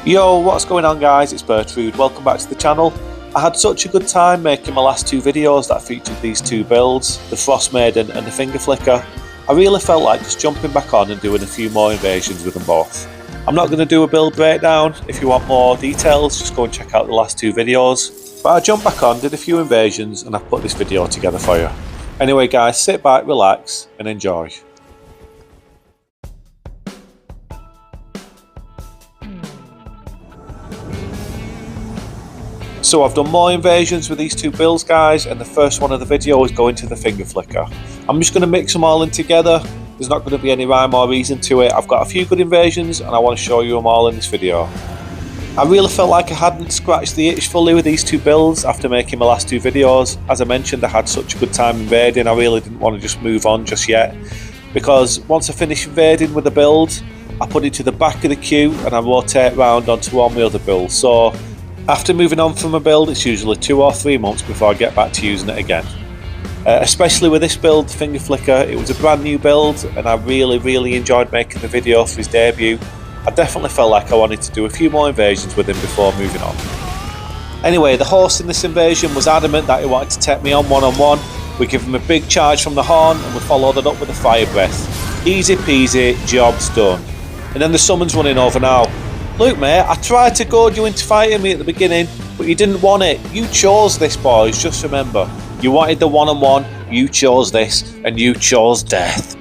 Yo, what's going on guys, it's Bertrude, welcome back to the channel. I had such a good time making my last two videos that featured these two builds, the Frost Maiden and the Finger Flicker. I really felt like just jumping back on and doing a few more invasions with them both. I'm not going to do a build breakdown. If you want more details, just go and check out the last two videos. But I jumped back on, did a few invasions, and I've put this video together for you. Anyway guys, sit back, relax and enjoy. So I've done more invasions with these two builds guys, and the first one of the video is going to the Finger Flicker. I'm just going to mix them all in together. There's not going to be any rhyme or reason to it. I've got a few good invasions and I want to show you them all in this video. I really felt like I hadn't scratched the itch fully with these two builds after making my last two videos. As I mentioned, I had such a good time invading, I really didn't want to just move on just yet. Because once I finish invading with the build, I put it to the back of the queue and I rotate round onto all my other builds. So after moving on from a build, it's usually 2 or 3 months before I get back to using it again. Especially with this build, Finger Flicker, it was a brand new build and I really enjoyed making the video for his debut. I definitely felt like I wanted to do a few more invasions with him before moving on. Anyway, the horse in this invasion was adamant that he wanted to take me on one-on-one. We give him a big charge from the horn and we followed it up with a fire breath. Easy peasy, job's done. And then the summon's running over now. Look mate, I tried to goad you into fighting me at the beginning, but you didn't want it. You chose this boys, just remember. You wanted the one-on-one, you chose this, and you chose death.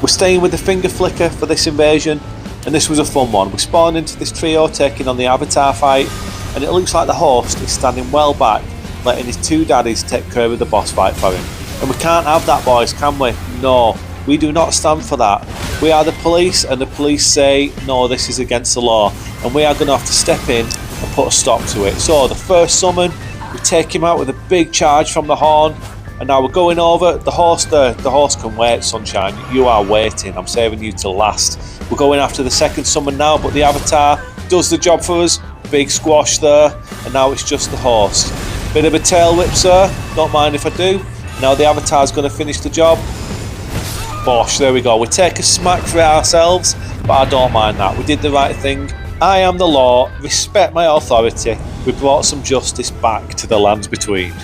We're staying with the Finger Flicker for this invasion, and this was a fun one. We spawned into this trio taking on the Avatar fight, and it looks like the host is standing well back, letting his two daddies take care of the boss fight for him. And we can't have that boys, can we? No, we do not stand for that. We are the police, and the police say, no, this is against the law, and we are going to have to step in and put a stop to it. So the first summon, we take him out with a big charge from the horn, and now we're going over. The horse can wait, sunshine, you are waiting, I'm saving you till last. We're going after the second summon now, but the Avatar does the job for us. Big squash there, and now it's just the horse. Bit of a tail whip sir, don't mind if I do. Now the Avatar's going to finish the job. Bosh, there we go. We take a smack for it ourselves, but I don't mind that. We did the right thing. I am the law. Respect my authority. We brought some justice back to the lands between.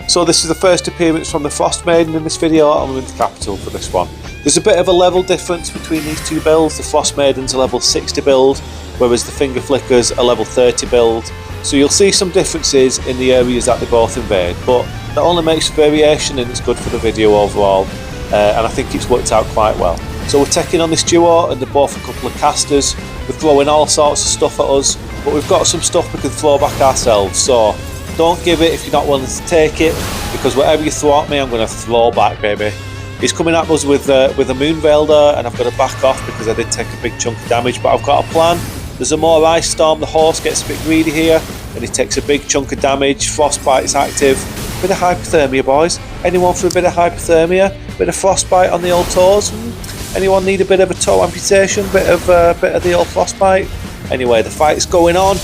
So this is the first appearance from the Frost Maiden in this video. I'm in the capital for this one. There's a bit of a level difference between these two builds. The Frost Maiden's a level 60 build, whereas the Finger Flicker's a level 30 build. So you'll see some differences in the areas that they both invade, but that only makes a variation and it's good for the video overall, and I think it's worked out quite well. So we're taking on this duo and they're both a couple of casters. We're throwing all sorts of stuff at us, but we've got some stuff we can throw back ourselves, so don't give it if you're not willing to take it, because whatever you throw at me I'm going to throw back, baby. He's coming at us with a Moonveil there, and I've got to back off because I did take a big chunk of damage, but I've got a plan. There's a more ice storm, the horse gets a bit greedy here and he takes a big chunk of damage. Frostbite is active. Bit of hypothermia boys. Anyone for a bit of hypothermia? Bit of frostbite on the old toes? Anyone need a bit of a toe amputation? Bit of the old frostbite? Anyway, the fight's going on.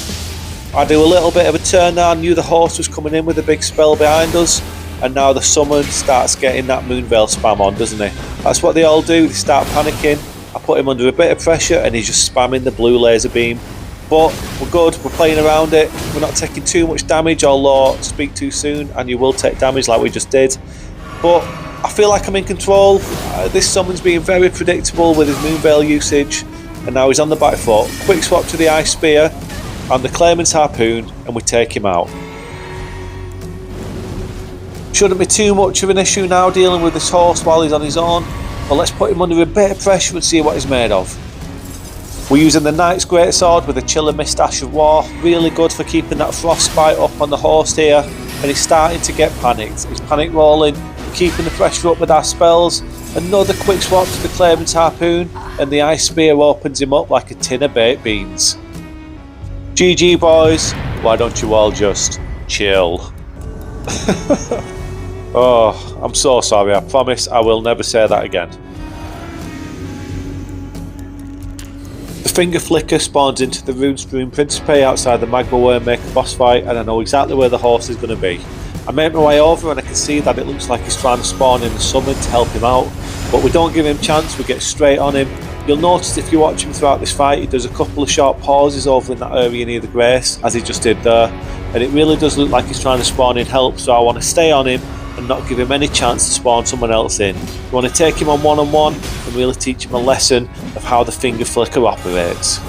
I do a little bit of a turn now. I knew the horse was coming in with a big spell behind us, and now the summon starts getting that Moonveil spam on, doesn't he? That's what they all do, they start panicking. I put him under a bit of pressure and he's just spamming the blue laser beam. But we're good, we're playing around it, we're not taking too much damage, although speak too soon and you will take damage like we just did. But I feel like I'm in control. This summon's being very predictable with his Moonveil usage, and now he's on the back foot. Quick swap to the Ice Spear and the Claimant's Harpoon, and we take him out. Shouldn't be too much of an issue now dealing with this horse while he's on his own, but let's put him under a bit of pressure and see what he's made of. We're using the Knight's Greatsword with a Chiller Mist Ash of War, really good for keeping that frostbite up on the horse here, and he's starting to get panicked. He's panic rolling, keeping the pressure up with our spells. Another quick swap to the Claimant's Harpoon, and the Ice Spear opens him up like a tin of baked beans. GG boys, why don't you all just chill? Oh, I'm so sorry, I promise I will never say that again. The Finger Flicker spawns into the Runestream Principe outside the Magma Worm Maker boss fight, and I know exactly where the horse is going to be. I make my way over and I can see that it looks like he's trying to spawn in the summon to help him out, but we don't give him a chance, we get straight on him. You'll notice if you watch him throughout this fight, he does a couple of short pauses over in that area near the Grace, as he just did there, and it really does look like he's trying to spawn in help, so I want to stay on him and not give him any chance to spawn someone else in. We want to take him on one-on-one and really teach him a lesson of how the finger flicker operates.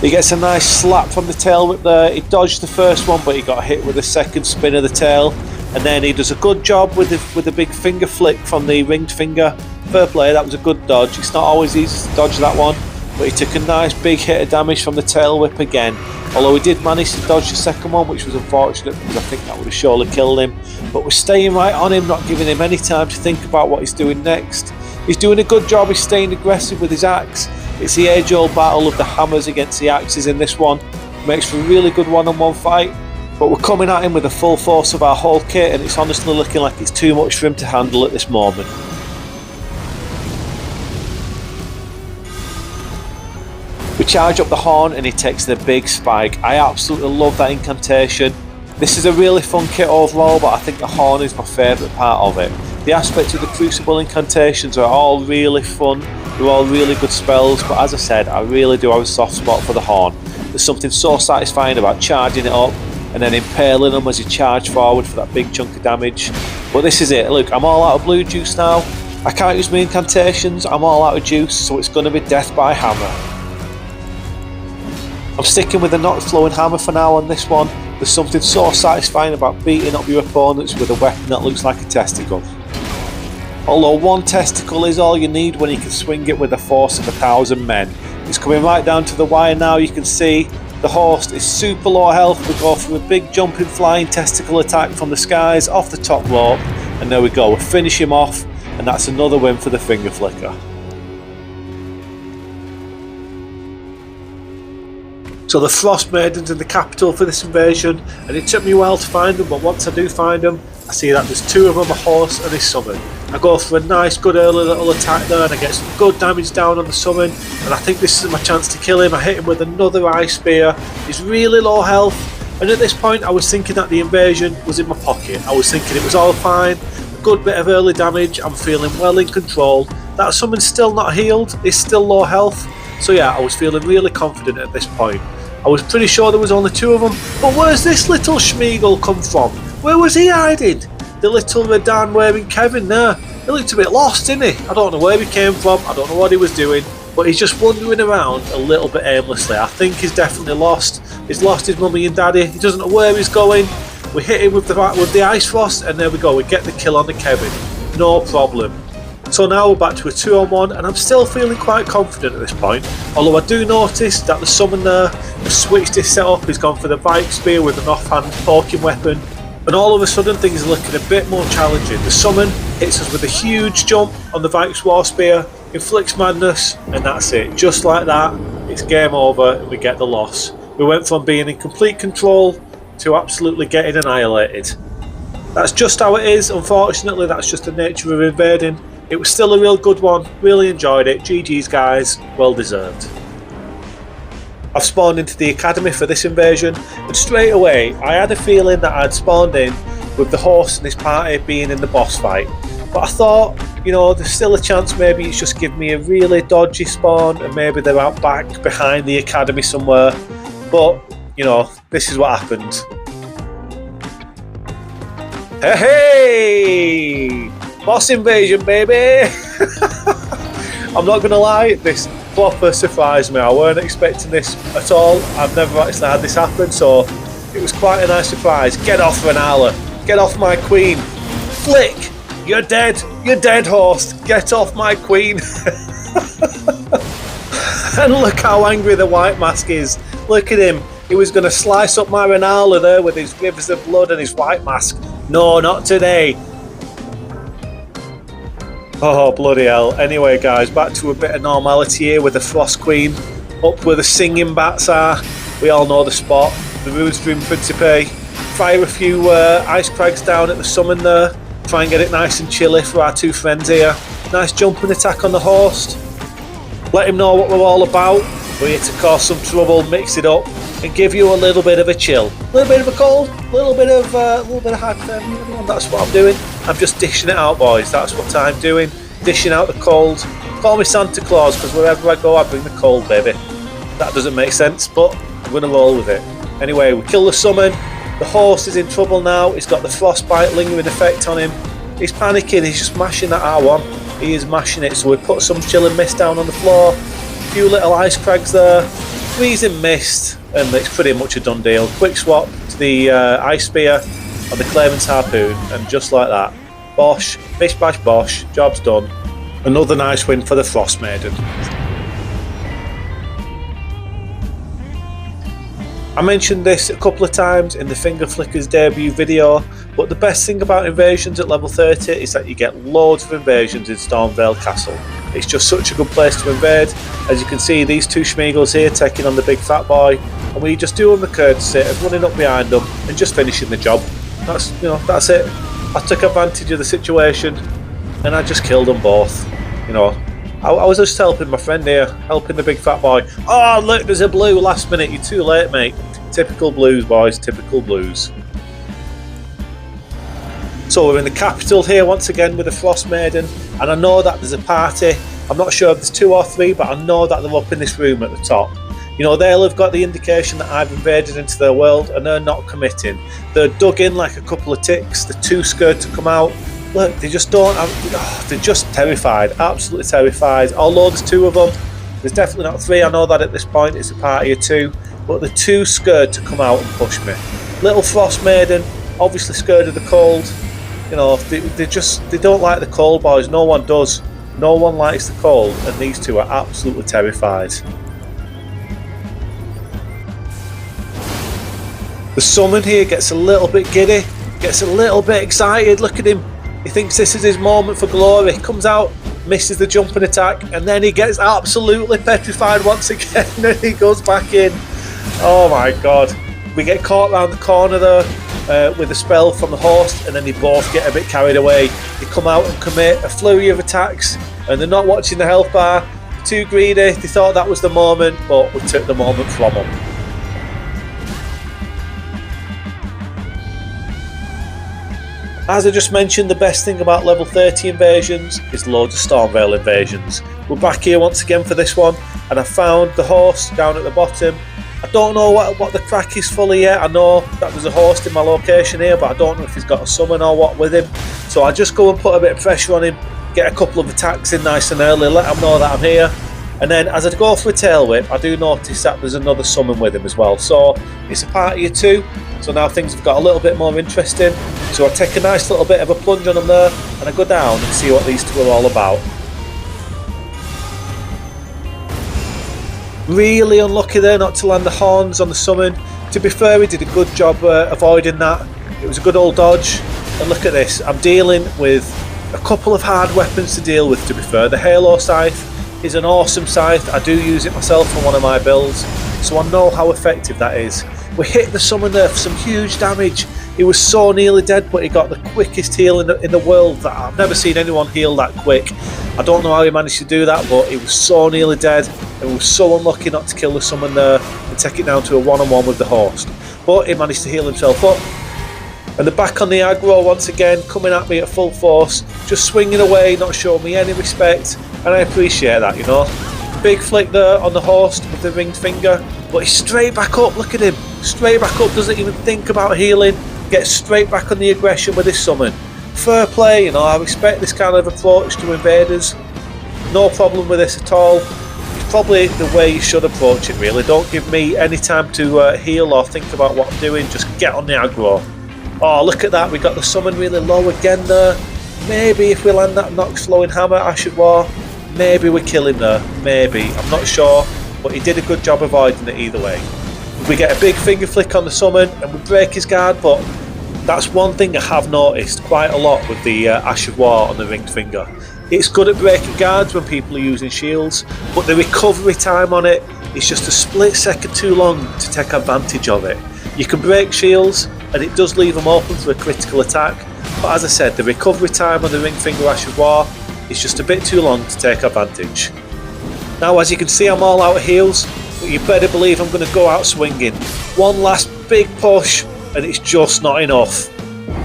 He gets a nice slap from the tail whip there. He dodged the first one, but he got hit with the second spin of the tail, and then he does a good job with the big finger flick from the ringed finger. Fair play, that was a good dodge. It's not always easy to dodge that one, but he took a nice big hit of damage from the tail whip again, although he did manage to dodge the second one, which was unfortunate because I think that would have surely killed him. But we're staying right on him, not giving him any time to think about what he's doing next. He's doing a good job, he's staying aggressive with his axe. It's the age-old battle of the hammers against the axes in this one. Makes for a really good one-on-one fight, but we're coming at him with the full force of our whole kit, and it's honestly looking like it's too much for him to handle at this moment. We charge up the horn and he takes the big spike. I absolutely love that incantation. This is a really fun kit overall, but I think the horn is my favourite part of it. The aspects of the Crucible incantations are all really fun, they're all really good spells, but as I said, I really do have a soft spot for the horn. There's something so satisfying about charging it up and then impaling them as you charge forward for that big chunk of damage. But this is it, look, I'm all out of blue juice now. I can't use my incantations, I'm all out of juice, so it's going to be death by hammer. I'm sticking with the not flowing hammer for now on this one. There's something so satisfying about beating up your opponents with a weapon that looks like a testicle. Although one testicle is all you need when you can swing it with the force of 1,000 men. It's coming right down to the wire now, you can see. The host is super low health, we go for a big jumping flying testicle attack from the skies off the top rope, and there we go, we finish him off, and that's another win for the finger flicker. So the Frost Maidens in the capital for this invasion, and it took me a while to find them, but once I do find them, I see that there's two of them, a horse and a summon. I go for a nice good early little attack there and I get some good damage down on the summon, and I think this is my chance to kill him. I hit him with another ice spear. He's really low health, and at this point I was thinking that the invasion was in my pocket. I was thinking it was all fine, a good bit of early damage, I'm feeling well in control. That summon's still not healed, it's still low health, so yeah, I was feeling really confident at this point. I was pretty sure there was only two of them, but where's this little Schmeagle come from? Where was he hiding? The little Redan wearing Kevin there. He looked a bit lost, didn't he? I don't know where he came from, I don't know what he was doing, but he's just wandering around a little bit aimlessly. I think he's definitely lost. He's lost his mummy and daddy, he doesn't know where he's going. We hit him with the Ice Frost, and there we go, we get the kill on the Kevin. No problem. So now we're back to a 2-on-1, and I'm still feeling quite confident at this point, although I do notice that the summon there has switched his setup. He's gone for the Bike Spear with an offhand poking weapon, and all of a sudden things are looking a bit more challenging. The summon hits us with a huge jump on the Vikes War Spear, inflicts madness, and that's it. Just like that, it's game over and we get the loss. We went from being in complete control to absolutely getting annihilated. That's just how it is, unfortunately. That's just the nature of invading. It was still a real good one, really enjoyed it. GG's guys, well deserved. I've spawned into the academy for this invasion, and straight away I had a feeling that I'd spawned in with the host and his party being in the boss fight. But I thought, you know, there's still a chance maybe it's just given me a really dodgy spawn and maybe they're out back behind the academy somewhere. But, you know, this is what happened. Hey! Boss invasion, baby! I'm not gonna lie, this proper surprised me. I weren't expecting this at all. I've never actually had this happen, so it was quite a nice surprise. Get off, Renala! Get off my queen! Flick! You're dead! You're dead, host! Get off my queen! And look how angry the White Mask is. Look at him. He was gonna slice up my Renala there with his rivers of blood and his White Mask. No, not today. Oh, bloody hell. Anyway, guys, back to a bit of normality here with the Frost Queen. Up where the singing bats are. We all know the spot. The Rudestream Principe. Fire a few ice crags down at the summon there. Try and get it nice and chilly for our two friends here. Nice jumping attack on the host. Let him know what we're all about. We're here to cause some trouble, mix it up. and give you a little bit of a chill, a little bit of a cold, a little bit of hypothermia. That's what I'm doing. I'm just dishing it out, boys. That's what I'm doing, dishing out the cold. Call me Santa Claus, because wherever I go I bring the cold, baby. That doesn't make sense, but I'm going to roll with it. Anyway, we kill the summon. The horse is in trouble now. He's got the frostbite lingering effect on him. He's panicking. He's just mashing that R1. He is mashing it. So we put some chilling mist down on the floor. A few little ice crags there. Freezing mist. And it's pretty much a done deal. Quick swap to the ice spear and the Claimant's harpoon. And just like that. Bosh. Bish bash bosh. Job's done. Another nice win for the Frost Maiden. I mentioned this a couple of times in the Finger Flickers debut video, but the best thing about Invasions at level 30 is that you get loads of invasions in Stormvale Castle. It's just such a good place to invade. As you can see, these two Schmeagles here taking on the big fat boy, and we just do them the courtesy of running up behind them and just finishing the job. That's it. I took advantage of the situation and I just killed them both. I was just helping my friend here, helping the big fat boy. Oh, look, there's a blue last minute. You're too late, mate. Typical blues, boys. Typical blues. So we're in the capital here once again with the Frost Maiden, and I know that there's a party. I'm not sure if there's 2 or 3, but I know that they're up in this room at the top. They'll have got the indication that I've invaded into their world, and they're not committing. They're dug in like a couple of ticks. They're too scared to come out. Look, they just don't have, they're just terrified, absolutely terrified. Although there's 2 of them, there's definitely not 3. I know that at this point it's a party of 2, but they're too scared to come out and push me. Little Frost Maiden, obviously scared of the cold. They don't like the cold, boys. No one does. No one likes the cold, and these 2 are absolutely terrified. The summon here gets a little bit giddy, gets a little bit excited. Look at him. He thinks this is his moment for glory. He comes out, misses the jumping attack, and then he gets absolutely petrified once again, and he goes back in. Oh my god. We get caught round the corner there with a spell from the horse, and then they both get a bit carried away. They come out and commit a flurry of attacks, and they're not watching the health bar. Too greedy. They thought that was the moment, but we took the moment from them. As I just mentioned, the best thing about level 30 invasions is loads of Stormvale invasions. We're back here once again for this one, and I found the horse down at the bottom. I don't know what the crack is fully yet. I know that there's a horse in my location here, but I don't know if he's got a summon or what with him. So I just go and put a bit of pressure on him, get a couple of attacks in nice and early, let him know that I'm here. And then as I go for a tail whip, I do notice that there's another summon with him as well. So it's a party of 2. So now things have got a little bit more interesting. So I take a nice little bit of a plunge on them there, and I go down and see what these 2 are all about. Really unlucky there not to land the horns on the summon. To be fair, he did a good job avoiding that. It was a good old dodge. And look at this, I'm dealing with a couple of hard weapons to deal with, to be fair. The Halo Scythe is an awesome scythe. I do use it myself on one of my builds, so I know how effective that is. We hit the summon there for some huge damage. He was so nearly dead, but he got the quickest heal in the world. That I've never seen anyone heal that quick. I don't know how he managed to do that, but he was so nearly dead, and we were so unlucky not to kill the summon there and take it down to a 1-on-1 with the host. But he managed to heal himself up. And they're back on the aggro once again, coming at me at full force, just swinging away, not showing me any respect, and I appreciate that, Big flick there on the host with the ringed finger, but he's straight back up. Look at him, straight back up, doesn't even think about healing, gets straight back on the aggression with his summon. Fair play, I respect this kind of approach to invaders. No problem with this at all. It's probably the way you should approach it, really. Don't give me any time to heal or think about what I'm doing, just get on the aggro. Oh, look at that, we got the summon really low again there. Maybe if we land that Nox flowing hammer, Ash of War, maybe we kill him there. Maybe, I'm not sure, but he did a good job avoiding it either way. We get a big finger flick on the summon and we break his guard, but that's one thing I have noticed quite a lot with the Ash of War on the ringed finger. It's good at breaking guards when people are using shields, but the recovery time on it is just a split second too long to take advantage of it. You can break shields and it does leave them open for a critical attack, but as I said, the recovery time on the ring finger Ash of War is just a bit too long to take advantage. Now, as you can see, I'm all out of heals. but you better believe I'm going to go out swinging. One last big push, and it's just not enough.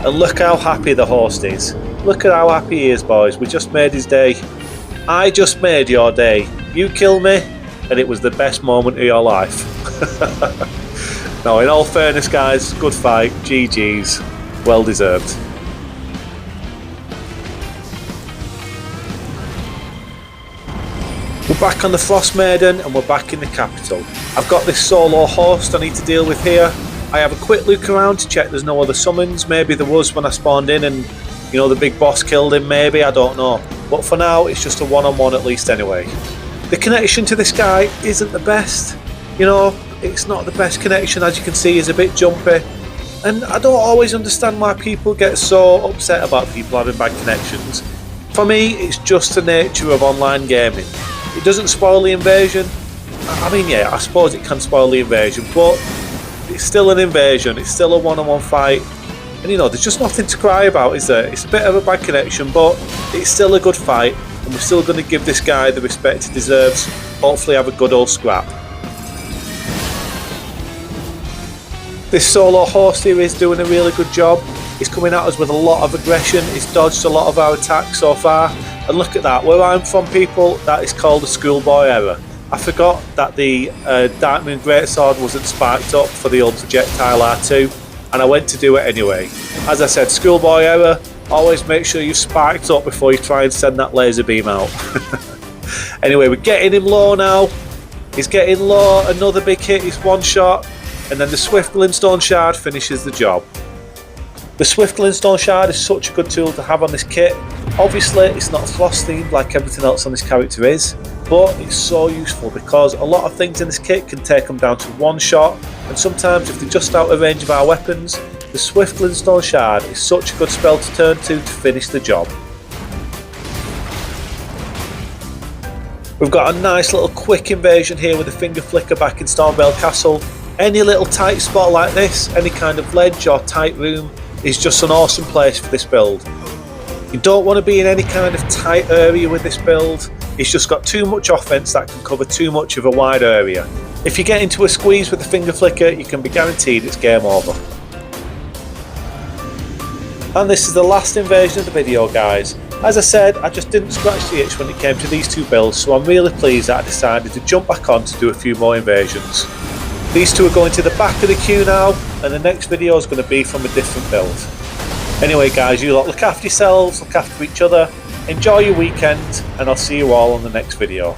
And look how happy the host is. Look at how happy he is, boys. We just made his day. I just made your day. You killed me, and it was the best moment of your life. No, in all fairness, guys, good fight. GG's. Well deserved. We're back on the Frost Maiden, and we're back in the capital. I've got this solo host I need to deal with here. I have a quick look around to check there's no other summons. Maybe there was when I spawned in and, you know, the big boss killed him, maybe, I don't know. But for now, it's just a one-on-one at least anyway. The connection to this guy isn't the best. You know, it's not the best connection, as you can see, he's a bit jumpy. And I don't always understand why people get so upset about people having bad connections. For me, it's just the nature of online gaming. It doesn't spoil the invasion. I mean, yeah, I suppose it can spoil the invasion, but it's still an invasion, it's still a one-on-one fight, and you know, there's just nothing to cry about, is there? It's a bit of a bad connection, but it's still a good fight, and we're still going to give this guy the respect he deserves. Hopefully have a good old scrap. This solo host here is doing a really good job. He's coming at us with a lot of aggression, he's dodged a lot of our attacks so far, and look at that, where I'm from, people, that is called a schoolboy error. I forgot that the Dark Moon Greatsword wasn't sparked up for the old projectile R2, and I went to do it anyway. As I said, schoolboy error, always make sure you've sparked up before you try and send that laser beam out. Anyway, we're getting him low now. He's getting low, another big hit, he's one shot, and then the Swift Glintstone Shard finishes the job. The Swift Glintstone Shard is such a good tool to have on this kit. Obviously, it's not frost themed like everything else on this character is, but it's so useful because a lot of things in this kit can take them down to one shot, and sometimes if they're just out of range of our weapons, the Swift Glintstone Shard is such a good spell to turn to finish the job. We've got a nice little quick invasion here with a finger flicker back in Stormvale Castle. Any little tight spot like this, any kind of ledge or tight room, is just an awesome place for this build. You don't want to be in any kind of tight area with this build. It's just got too much offense that can cover too much of a wide area. If you get into a squeeze with the finger flicker, you can be guaranteed it's game over. And this is the last invasion of the video, guys. As I said, I just didn't scratch the itch when it came to these two builds, so I'm really pleased that I decided to jump back on to do a few more invasions. These two are going to the back of the queue now, and the next video is going to be from a different build. Anyway guys, you lot look after yourselves, look after each other, enjoy your weekend, and I'll see you all on the next video.